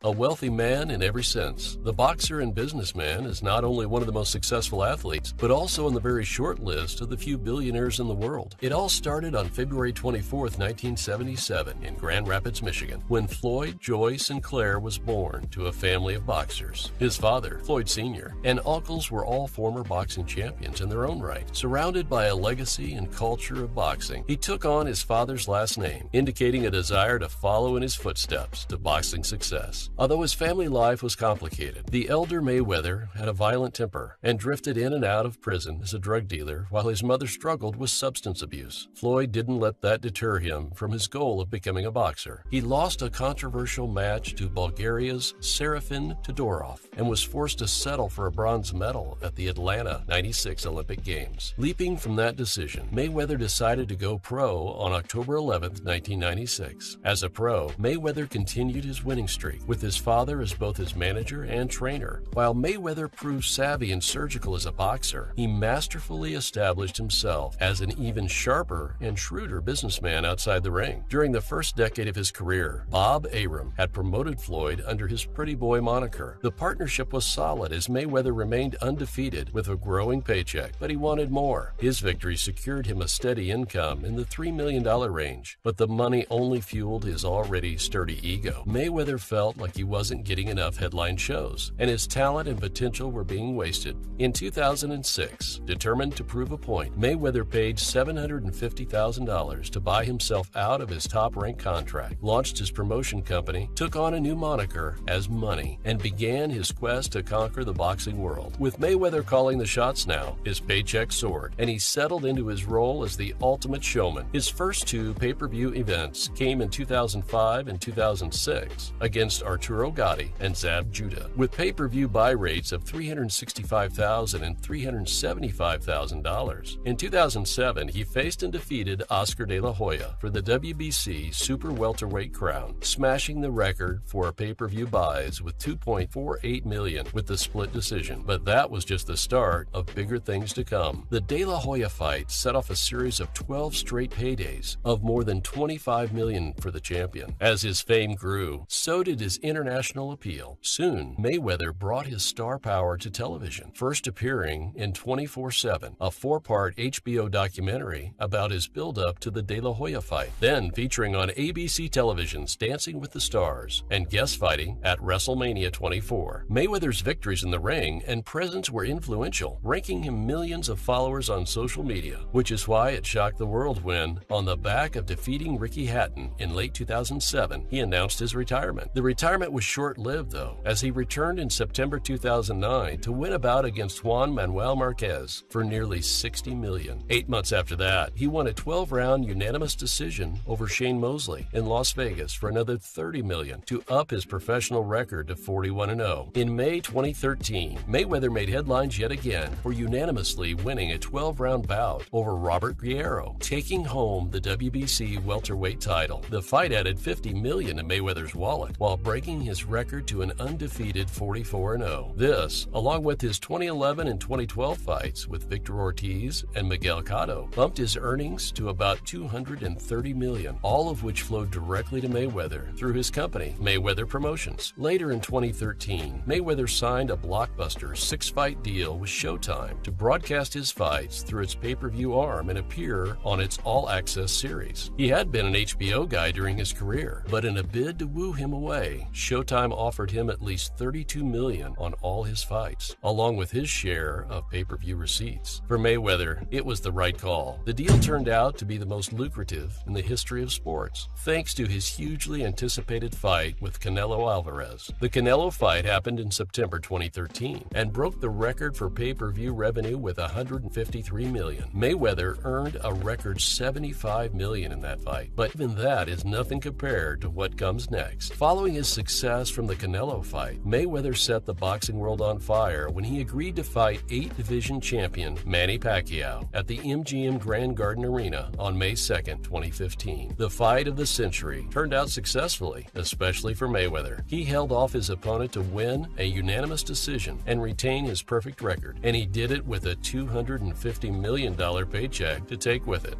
a wealthy man in every sense. The boxer and businessman is not only one of the most successful athletes, but also on the very short list of the few billionaires in the world. It all started on February 24, 1977 in Grand Rapids, Michigan, when Floyd Joy Sinclair was born to a family of boxers. His father, Floyd Sr., and uncles were all former boxing champions in their own right. Surrounded by a legacy and culture of boxing, he took on his father's last name, indicating a desire to follow in his footsteps to boxing success. Although his family life was complicated, the elder Mayweather had a violent temper and drifted in and out of prison as a drug dealer while his mother struggled with substance abuse. Floyd didn't let that deter him from his goal of becoming a boxer. He lost a controversial match to Bulgaria's Serafin Todorov and was forced to settle for a bronze medal at the Atlanta '96 Olympic Games. Leaping from that decision, Mayweather decided to go pro on October 11, 1996. As a pro, Mayweather continued his winning streak, with his father as both his manager and trainer. While Mayweather proved savvy and surgical as a boxer, he masterfully established himself as an even sharper and shrewder businessman outside the ring. During the first decade of his career, Bob Arum had promoted Floyd under his Pretty Boy moniker. The partnership was solid as Mayweather remained undefeated with a growing paycheck, but he wanted more. His victory secured him a steady income in the $3 million range, but the money only fueled his already sturdy ego. Mayweather felt like he wasn't getting enough headline shows, and his talent and potential were being wasted. In 2006, determined to prove a point, Mayweather paid $750,000 to buy himself out of his top-ranked contract, launched his promotion company, took on a new moniker as Money, and began his quest to conquer the boxing world. With Mayweather calling the shots now, his paycheck soared, and he settled into his role as the ultimate showman. His first two pay-per-view events came in 2005 and 2006 against Arturo Gatti and Zab Judah, with pay-per-view buy rates of $365,000 and $375,000. In 2007, he faced and defeated Oscar De La Hoya for the WBC Super Welterweight crown, smashing the record for pay-per-view buys with 2.48 million with the split decision. But that was just the start of bigger things to come. The De La Hoya fight set off a series of 12 straight paydays of more than $25 million for the champion. As his fame grew, so did his international appeal. Soon, Mayweather brought his star power to television, first appearing in 24/7, a 4-part HBO documentary about his build-up to the De La Hoya fight, then featuring on ABC television's Dancing with the Stars and guest fighting at WrestleMania 24. Mayweather's victories in the ring and presence were influential, ranking him millions of followers on social media, which is why it shocked the world when, on the back of defeating Ricky Hatton in late 2007, he announced his retirement. The retirement was short-lived, though, as he returned in September 2009 to win a bout against Juan Manuel Marquez for nearly $60 million. 8 months after that, he won a 12-round unanimous decision over Shane Mosley in Las Vegas for another $30 million to up his professional record to 41-0. In May 2013, Mayweather made headlines yet again for unanimously winning a 12-round bout over Robert Guerrero, taking home the WBC welterweight title. The fight added $50 million to Mayweather's wallet, while breaking his record to an undefeated 44-0. This, along with his 2011 and 2012 fights with Victor Ortiz and Miguel Cotto, bumped his earnings to about $230 million, all of which flowed directly to Mayweather through his company, Mayweather Promotions. Later in 2013, Mayweather signed a blockbuster 6-fight deal with Showtime to broadcast his fights through its pay-per-view arm and appear on its all-access series. He had been an HBO guy during his career, but in a bid to woo him away, Showtime offered him at least $32 million on all his fights, along with his share of pay-per-view receipts. For Mayweather, it was the right call. The deal turned out to be the most lucrative in the history of sports, thanks to his hugely anticipated fight with Canelo Alvarez. The Canelo fight happened in September 2013 and broke the record for pay-per-view revenue with $153 million. Mayweather earned a record $75 million in that fight, but even that is nothing compared to what comes next. Following his success from the Canelo fight, Mayweather set the boxing world on fire when he agreed to fight 8-division champion Manny Pacquiao at the MGM Grand Garden Arena on May 2, 2015. The fight of the century turned out successfully, especially for Mayweather. He held off his opponent to win a unanimous decision and retain his perfect record, and he did it with a $250 million paycheck to take with it.